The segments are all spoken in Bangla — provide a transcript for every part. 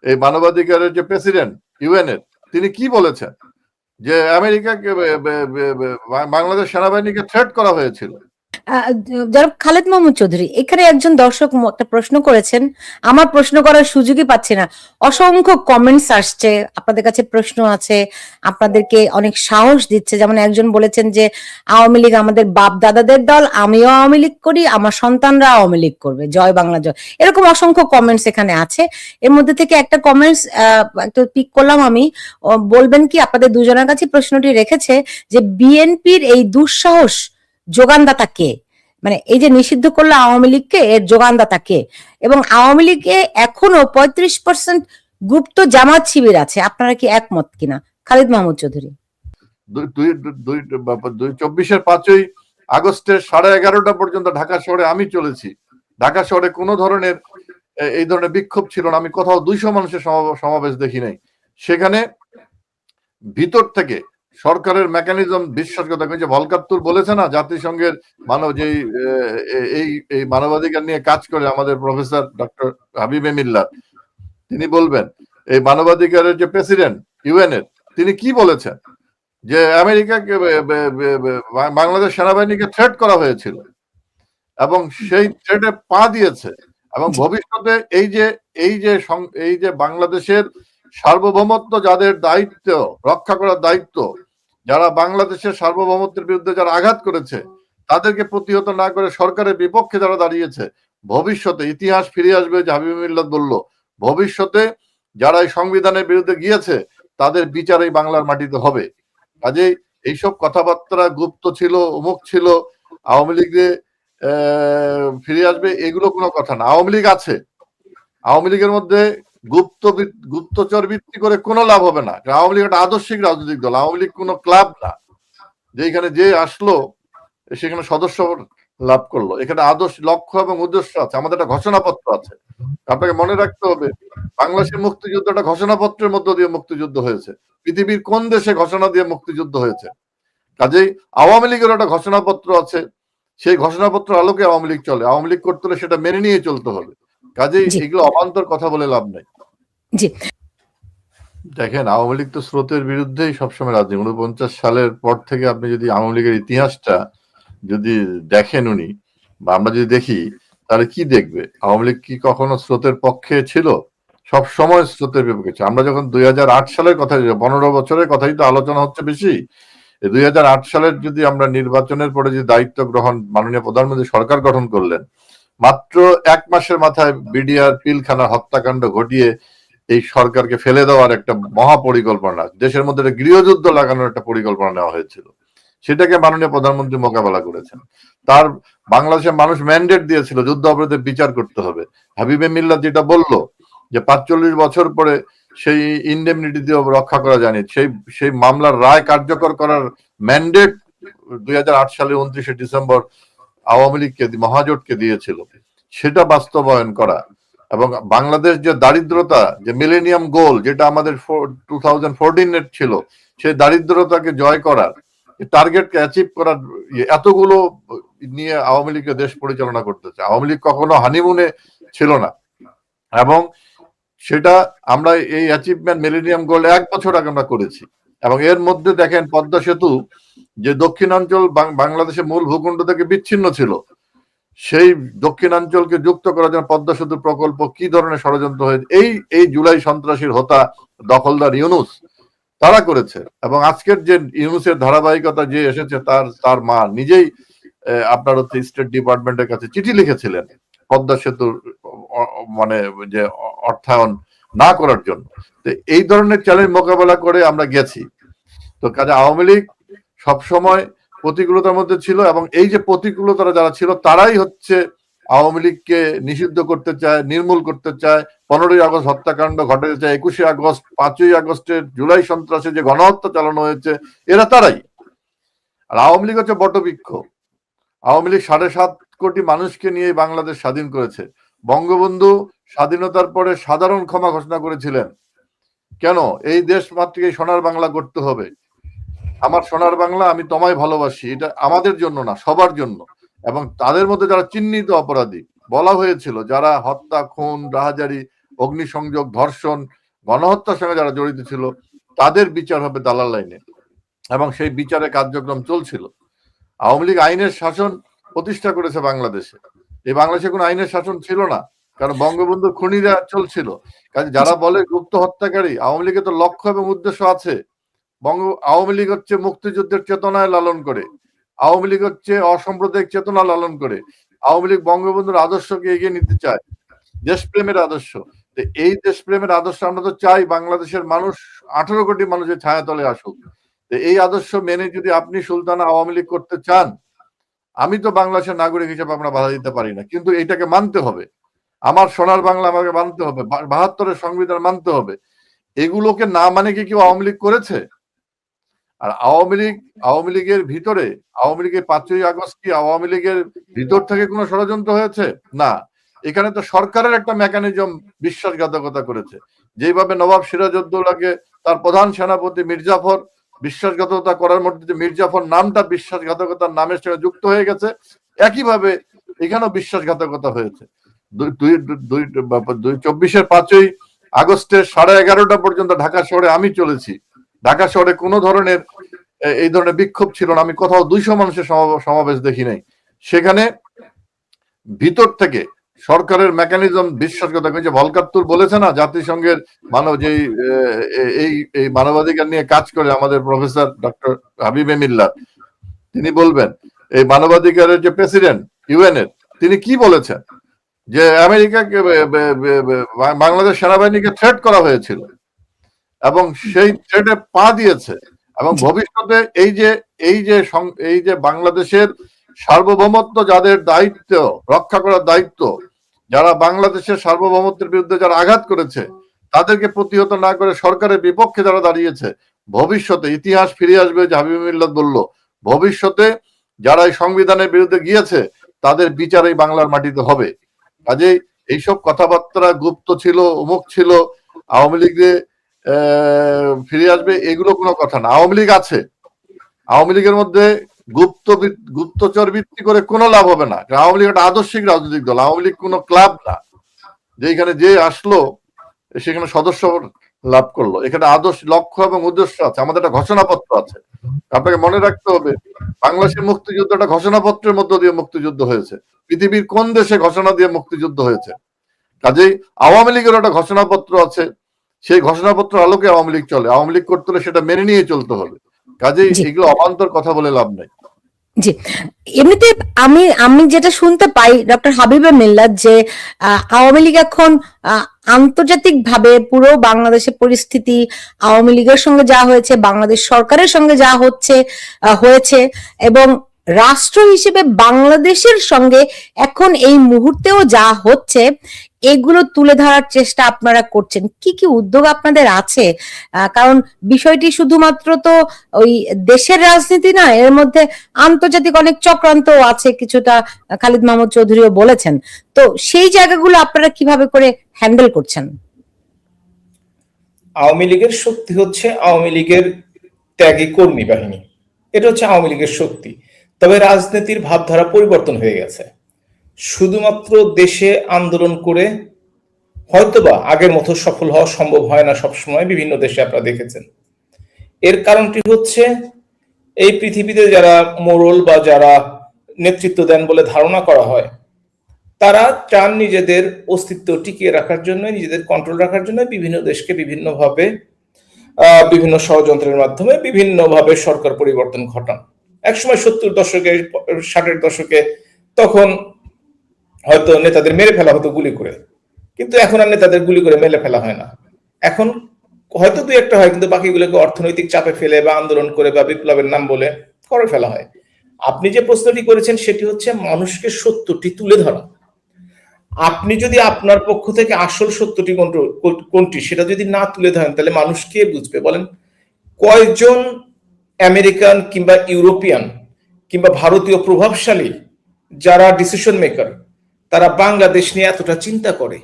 এই মানবাধিকারের যে প্রেসিডেন্ট ইউএন এর, তিনি কি বলেছেন যে আমেরিকাকে বাংলাদেশ সেনাবাহিনীকে থ্রেট করা হয়েছিল। জনাব খালেদ মাহমুদ চৌধুরী, এখানে একজন দর্শক একটা প্রশ্ন করেছেন, আমার প্রশ্ন করার সুযোগই পাচ্ছি না। অসংখ্য কমেন্টস আসছে, আপনাদের কাছে প্রশ্ন আছে, আপনাদেরকে অনেক সাহস দিচ্ছে। যেমন একজন বলেছেন যে আওয়ামী লীগ আমাদের বাপ দাদাদের দল, আমিও আওয়ামী লীগ করি, আমার সন্তানরা আওয়ামী লীগ করবে, জয় বাংলা জয়। এরকম অসংখ্য কমেন্টস এখানে আছে। এর মধ্যে থেকে একটা কমেন্টস একটু পিক করলাম আমি। বলবেন কি, আপনাদের দুজনের কাছে প্রশ্নটি রেখেছে যে বিএনপির এই দুঃসাহস যোগানদাতা কে? মানে এই যে নিষিদ্ধ করলো আওয়ামী লীগকে, এর যোগানদাতা কে? এবং আওয়ামী লীগে এখনো 35% গুপ্ত জামাত শিবির আছে, আপনারা কি একমত কিনা? খালিদ মাহমুদ চৌধুরী। 24-এর 5ই আগস্টের 11:30 পর্যন্ত ঢাকা শহরে আমি চলেছি। ঢাকা শহরে কোনো ধরনের এই ধরনের বিক্ষোভ ছিল না। আমি কোথাও 200 মানুষের সমাবেশ দেখি নাই। সেখানে ভিতর থেকে সরকারের মেকানিজম বিশ্বাসঘাতক। যে ভলকাত্তুর বলেছে না, জাতিসংঘের মানব যেই এই মানবাধিকার নিয়ে কাজ করে আমাদের প্রফেসর ডক্টর হাবিব মিল্লাত, তিনি বলবেন এই মানবাধিকারের যে প্রেসিডেন্ট ইউএন এর, তিনি কি বলেছেন যে আমেরিকাকে বাংলাদেশ সেনাবাহিনীকে থ্রেট করা হয়েছিল এবং সেই থ্রেটে পা দিয়েছে। এবং ভবিষ্যতে এই যে বাংলাদেশের সার্বভৌমত্ব যাদের দায়িত্ব রক্ষা করার দায়িত্ব, যারা বাংলাদেশের সার্বভৌমত্বের বিরুদ্ধে যারা আঘাত করেছে, তাদেরকে প্রতিহত না করে সরকারের বিপক্ষে যারা দাঁড়িয়েছে, ভবিষ্যতে ইতিহাস ফিরে আসবে। যে হাবিব মিল্লাত বলল, ভবিষ্যতে যারা এই সংবিধানের বিরুদ্ধে গিয়েছে তাদের বিচার এই বাংলার মাটিতে হবে। কাজেই এইসব কথাবার্তা গুপ্ত ছিল, অমুক ছিল, আওয়ামী লীগে ফিরে আসবে, এগুলো কোনো কথা না। আওয়ামী লীগ আছে, আওয়ামী লীগের মধ্যে গুপ্তচর ভিত্তি করে কোনো লাভ হবে না। আওয়ামী লীগ একটা আদর্শিক রাজনৈতিক দল, আওয়ামী লীগ কোনো ক্লাব না যেখানে যে আসলো সেখানে সদস্য লাভ করলো। এখানে আদর্শ লক্ষ্য এবং উদ্দেশ্য আছে, আমাদের একটা ঘোষণাপত্র আছে। আপনাকে মনে রাখতে হবে, বাংলাদেশের মুক্তিযুদ্ধ একটা ঘোষণাপত্রের মধ্য দিয়ে মুক্তিযুদ্ধ হয়েছে। পৃথিবীর কোন দেশে ঘোষণা দিয়ে মুক্তিযুদ্ধ হয়েছে? কাজেই আওয়ামী লীগের একটা ঘোষণাপত্র আছে, সেই ঘোষণাপত্র আলোকে আওয়ামী লীগ চলে। আওয়ামী লীগ করতে হলে সেটা মেনে নিয়ে চলতে হবে। কাজেই এগুলো অবান্তর কথা বলে লাভ নাই। দেখেন, আওয়ামী লীগ তো স্রোতের বিরুদ্ধেই সবসময় রাজনীতি। 49 সালের পর থেকে আপনি যদি আওয়ামী লীগের ইতিহাসটা যদি দেখেন উনি বা আমরা যদি দেখি, তাহলে কি দেখবে? আওয়ামী লীগ কি কখনো স্রোতের পক্ষে ছিল? সব সময় স্রোতের বিপক্ষে ছিল। আমরা যখন 2008 সালের কথা, 15 বছরের কথাই তো আলোচনা হচ্ছে বেশি। 2008 সালের যদি আমরা নির্বাচনের পরে যে দায়িত্ব গ্রহণ, মাননীয় প্রধানমন্ত্রী সরকার গঠন করলেন, মাত্র 1 মাসের মাথায় বিডিআর পিলখানা হত্যাকাণ্ড ঘটিয়ে এই সরকারকে ফেলে দেওয়ার একটা মহা পরিকল্পনা, দেশের মধ্যে একটা গৃহযুদ্ধ লাগানোর একটা পরিকল্পনা নেওয়া হয়েছিল। সেটাকে মাননীয় প্রধানমন্ত্রী মোকাবেলা করেছেন। তার বাংলাদেশের মানুষ ম্যান্ডেট দিয়েছিল যুদ্ধ অপরাধের বিচার করতে হবে। হাবিবে মিল্লাত যেটা বলল যে 45 বছর পরে সেই ইনডেমনিটি দিয়ে রক্ষা করা যায়নি, সেই মামলার রায় কার্যকর করার ম্যান্ডেট 2008 সালের 29শে ডিসেম্বর আওয়ামী লীগকে, মহাজোটকে দিয়েছিল। সেটা বাস্তবায়ন করা এবং বাংলাদেশ যে দারিদ্রতা, যে মিলেনিয়াম গোল যেটা আমাদের 2014 ছিল, সেই দারিদ্রতাকে জয় করার, টার্গেটকে অ্যাচিভ করার, এতগুলো নিয়ে আওয়ামী লীগের দেশ পরিচালনা করতেছে। আওয়ামী লীগ কখনো হানিমুনে ছিল না। এবং সেটা আমরা এই অ্যাচিভমেন্ট মিলেনিয়াম গোল 1 বছর আগে আমরা করেছি। এবং এর মধ্যে দেখেন পদ্মা সেতু যে দক্ষিণাঞ্চল বাংলাদেশের মূল ভূখণ্ড থেকে বিচ্ছিন্ন ছিল, সেই দক্ষিণাঞ্চলকে যুক্ত করার জন্য পদ্মা সেতু প্রকল্প কি ধরনের ষড়যন্ত্র হয়েছে, এই জুলাই সন্ত্রাসীর হোতা দখলদার ইউনুস তারা করেছে। এবং আজকের যে ইউনুসের ধারাবাহিকতা যে এসেছে, তার মা নিজেই আপনার হচ্ছে স্টেট ডিপার্টমেন্টের কাছে চিঠি লিখেছিলেন পদ্মা সেতুর মানে যে অর্থায়ন না করার জন্য। তো এই ধরনের চ্যালেঞ্জ মোকাবেলা করে আমরা গেছি। তো কাজে আওয়ামী লীগ সবসময় প্রতিকূলতার মধ্যে ছিল এবং এই যে প্রতিকূলতারা যারা ছিল তারাই হচ্ছে আওয়ামী লীগকে নিষিদ্ধ করতে চায়, নির্মূল করতে চায়। 15ই আগস্ট হত্যাকাণ্ড ঘটেছে, 21শে আগস্ট, 5ই আগস্টের জুলাই সন্ত্রাসে যে গণহত্যা চালানো হয়েছে, এরা তারাই। আর আওয়ামী লীগ হচ্ছে বটবৃক্ষ। আওয়ামী লীগ 7.5 কোটি মানুষকে নিয়ে বাংলাদেশ স্বাধীন করেছে। বঙ্গবন্ধু স্বাধীনতার পরে সাধারণ ক্ষমা ঘোষণা করেছিলেন। কেন? এই দেশ মাতৃক এই সোনার বাংলা করতে হবে। আমার সোনার বাংলা, আমি তোমায় ভালোবাসি, এটা আমাদের জন্য না, সবার জন্য। এবং তাদের মধ্যে যারা চিহ্নিত অপরাধী বলা হয়েছিল, যারা হত্যা, খুন, রাহাজারি, অগ্নিসংযোগ, ধর্ষণ, গণহত্যার সঙ্গে যারা জড়িত ছিল তাদের বিচার হবে দালাল লাইনে, এবং সেই বিচারের কার্যক্রম চলছিল। আওয়ামী লীগ আইনের শাসন প্রতিষ্ঠা করেছে বাংলাদেশে। এই বাংলাদেশে কোনো আইনের শাসন ছিল না, কারণ বঙ্গবন্ধু খুনিরা চলছিল। কাজে যারা বলে গুপ্ত হত্যাকারী, আওয়ামী লীগের তো লক্ষ্য এবং উদ্দেশ্য আছে। আওয়ামী লীগ হচ্ছে মুক্তিযুদ্ধের চেতনায় লালন করে, আওয়ামী লীগ হচ্ছে অসাম্প্রদায়িক চেতনা লালন করে, আওয়ামী লীগ বঙ্গবন্ধুর আদর্শকে এগিয়ে নিতে চায়, দেশপ্রেমের আদর্শ। এই দেশপ্রেমের আদর্শ আমরা তো চাই বাংলাদেশের মানুষ 18 কোটি মানুষের ছায়াতলে আসুক। এই আদর্শ মেনে যদি আপনি সুলতানা আওয়ামী লীগ করতে চান, আমি তো বাংলাদেশের নাগরিক হিসেবে আমরা বাধা দিতে পারি না, কিন্তু এটাকে মানতে হবে। আমার সোনার বাংলা আমাকে মানতে হবে, 72-এর সংবিধান মানতে হবে। এগুলোকে না মানে কি কেউ আওয়ামী লীগ করেছে? আর আওয়ামী লীগের ভিতরে, আওয়ামী লীগের 5ই আগস্ট কি আওয়ামী লীগের ভিতর থেকে কোনো ষড়যন্ত্র হয়েছে? না, এখানে তো সরকারের একটা মেকানিজম বিশ্বাসঘাতকতা করেছে। যেভাবে নবাব সিরাজউদ্দৌলাকে তার প্রধান সেনাপতি মির্জাফর বিশ্বাসঘাতকতা করার মধ্যে মির্জাফর নামটা বিশ্বাসঘাতকতার নামের সঙ্গে যুক্ত হয়ে গেছে, একইভাবে এখানেও বিশ্বাসঘাতকতা হয়েছে। 24-এর 5ই আগস্টের 11:30 পর্যন্ত ঢাকা শহরে আমি চলেছি। ঢাকা শহরে কোনো ধরনের এই ধরনের বিক্ষোভ ছিল না, আমি কোথাও 200 মানুষের সমাবেশ দেখি নাই। সেখানে ভিতর থেকে সরকারের মেকানিজম বিশ্বাসঘাতক। যে ভলকাত্তুর বলেছে না, জাতিসংঘের মানব যেই এই মানবাধিকার নিয়ে কাজ করে আমাদের প্রফেসর ডক্টর হাবিবে মিল্লাত, তিনি বলবেন এই মানবাধিকারের যে প্রেসিডেন্ট ইউএন এর, তিনি কি বলেছেন যে আমেরিকাকে বাংলাদেশ সেনাবাহিনীকে থ্রেট করা হয়েছিল এবং সেই থ্রেটে পা দিয়েছে, এবং ভবিষ্যতে এই যে বাংলাদেশের সার্বভৌমত্ব যাদের দায়িত্ব রক্ষা করার দায়িত্ব, যারা বাংলাদেশের সার্বভৌমত্বের বিরুদ্ধে যারা আঘাত করেছে, তাদেরকে প্রতিহত না করে সরকারের বিপক্ষে যারা দাঁড়িয়েছে, ভবিষ্যতে ইতিহাস ফিরে আসবে। যে হাবিব মিল্লাত বলল, ভবিষ্যতে যারা এই সংবিধানের বিরুদ্ধে গিয়েছে তাদের বিচার এই বাংলার মাটিতে হবে। কাজেই এইসব কথাবার্তা গুপ্ত ছিল, অমুক ছিল, আওয়ামী লীগে ফিরে আসবে, এগুলো কোনো কথা না। আওয়ামী লীগ আছে, আওয়ামী লীগের মধ্যে গুপ্তচর ভিত্তি করে কোনো লাভ হবে না। আওয়ামী লীগ একটা আদর্শিক রাজনৈতিক দল, আওয়ামী লীগ কোনো ক্লাব না যেখানে যে আসলো সেখানে সদস্য লাভ করলো। এখানে আদর্শ, লক্ষ্য এবং উদ্দেশ্য আছে, আমাদের একটা ঘোষণাপত্র আছে। আপনাকে মনে রাখতে হবে, বাংলাদেশের মুক্তিযুদ্ধ একটা ঘোষণাপত্রের মধ্য দিয়ে মুক্তিযুদ্ধ হয়েছে। পৃথিবীর কোন দেশে ঘোষণা দিয়ে মুক্তিযুদ্ধ হয়েছে? কাজেই আওয়ামী লীগের একটা ঘোষণাপত্র আছে, সেই ঘোষণাপত্র আলোকে আওয়ামী লীগ চলে। আওয়ামী লীগ করতে হলে সেটা মেনে নিয়ে চলতে হবে। কাজেই এগুলো অবান্তর কথা বলে লাভ নাই। জি, এমনিতে আমি যেটা শুনতে পাই ডক্টর হাবিবে মিল্লাত, যে আওয়ামী লীগ এখন আন্তর্জাতিক ভাবে পুরো বাংলাদেশের পরিস্থিতি, আওয়ামী লীগের সঙ্গে যা হয়েছে, বাংলাদেশ সরকারের সঙ্গে যা হয়েছে এবং রাষ্ট্র হিসেবে বাংলাদেশের সঙ্গে এখন এই মুহূর্তেও যা হচ্ছে, এগুলো তুলে ধরার চেষ্টা আপনারা করছেন। কি কি উদ্যোগ আপনাদের আছে? কারণ বিষয়টি শুধুমাত্র তো ওই দেশের রাজনীতি না, এর মধ্যে আন্তর্জাতিক অনেক চক্রান্ত আছে কিছুটা, খালিদ মাহমুদ চৌধুরীও বলেছেন। তো সেই জায়গাগুলো আপনারা কিভাবে করে হ্যান্ডেল করছেন? আওয়ামী লীগের শক্তি হচ্ছে আওয়ামী লীগের ত্যাগী কর্মী বাহিনী, এটা হচ্ছে আওয়ামী লীগের শক্তি। তবে রাজনীতির ভাবধারা পরিবর্তন হয়ে গেছে। শুধুমাত্র দেশে আন্দোলন করে হয়তোবা আগের মতো সফল হওয়া সম্ভব হয় না সবসময়, বিভিন্ন দেশে আপনারা দেখেছেন। এর কারণটি হচ্ছে এই পৃথিবীতে যারা মোড়ল বা যারা নেতৃত্ব দেন বলে ধারণা করা হয়, তারা চান নিজেদের অস্তিত্ব টিকিয়ে রাখার জন্য, নিজেদের কন্ট্রোল রাখার জন্য বিভিন্ন দেশকে বিভিন্নভাবে বিভিন্ন ষড়যন্ত্রের মাধ্যমে বিভিন্নভাবে সরকার পরিবর্তন ঘটান। একসময় 70 দশকে 60-এর দশকে তখন হয়তো নেতাদের মেরে ফেলা হতো গুলি করে, কিন্তু এখন আর নেতাদের গুলি করে মেরে ফেলা হয় না। এখন হয়তো 2-1টা হয়, কিন্তু বাকিগুলোকে অর্থনৈতিক চাপে ফেলে বা আন্দোলন করে বা বিপ্লবের নাম বলে করে ফেলা হয়। আপনি যে প্রশ্নটি করেছেন সেটি হচ্ছে মানুষকে সত্যটি তুলে ধরা। আপনি যদি আপনার পক্ষ থেকে আসল সত্যটি কোনটি সেটা যদি না তুলে ধরেন, তাহলে মানুষ কে বুঝবে বলেন? কয়জন আমেরিকান কিংবা ইউরোপিয়ান কিংবা ভারতীয় প্রভাবশালী যারা ডিসিশন মেকার, তারা বাংলাদেশ নিয়ে এতটা চিন্তা করে,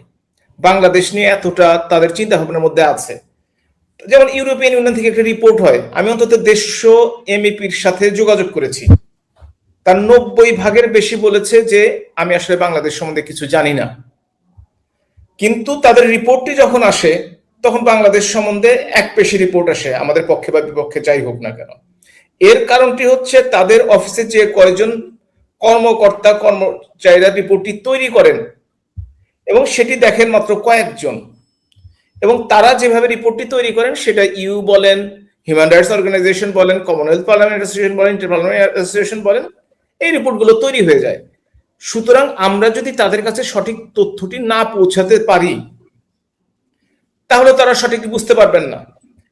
বাংলাদেশ নিয়ে এতটা তাদের চিন্তা ভাবনার মধ্যে আছে? যেমন ইউরোপিয়ান ইউনিয়ন থেকে একটা রিপোর্ট হয়, আমি অন্তত 150 MEP'র সাথে যোগাযোগ করেছি, তার 90 ভাগের বেশি বলেছে যে আমি আসলে বাংলাদেশ সম্বন্ধে কিছু জানি না। কিন্তু তাদের রিপোর্টটি যখন আসে তখন বাংলাদেশ সম্বন্ধে এক পেশি রিপোর্ট আসে, আমাদের পক্ষে বা বিপক্ষে যাই হোক না কেন। এর কারণটি হচ্ছে তাদের অফিসে যে কয়েকজন কর্মকর্তা কর্মচারীরা রিপোর্টটি তৈরি করেন এবং সেটি দেখেন মাত্র কয়েকজন, এবং তারা যেভাবে রিপোর্টটি তৈরি করেন সেটা ইউ বলেন, হিউম্যান রাইটস অর্গানাইজেশন বলেন, কমনওয়েলথ পার্লামেন্ট অ্যাসোসিয়েশন বলেন, ইন্টারপার্লামেন্টারি অ্যাসোসিয়েশন বলেন, এই রিপোর্টগুলো তৈরি হয়ে যায়। সুতরাং আমরা যদি তাদের কাছে সঠিক তথ্যটি না পৌঁছাতে পারি তাহলে তারা সঠিক বুঝতে পারবেন না।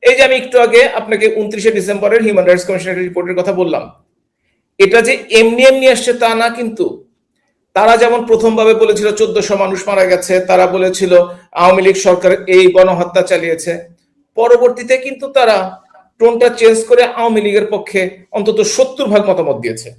এই যে আমি একটু আগে আপনাকে 29শে ডিসেম্বরের হিউম্যান রাইটস কমিশনের রিপোর্টের কথা বললাম, এটা যে এমনি এমনি আসছে তা না, কিন্তু তারা যেমন প্রথমভাবে বলেছিল 1400 মানুষ মারা গেছে, তারা বলেছিল আওয়ামী লীগ সরকার এই গণহত্যা চালিয়েছে, পরবর্তীতে কিন্তু তারা টোনটা চেঞ্জ করে আওয়ামী লীগের পক্ষে অন্তত 70% মতামত দিয়েছে।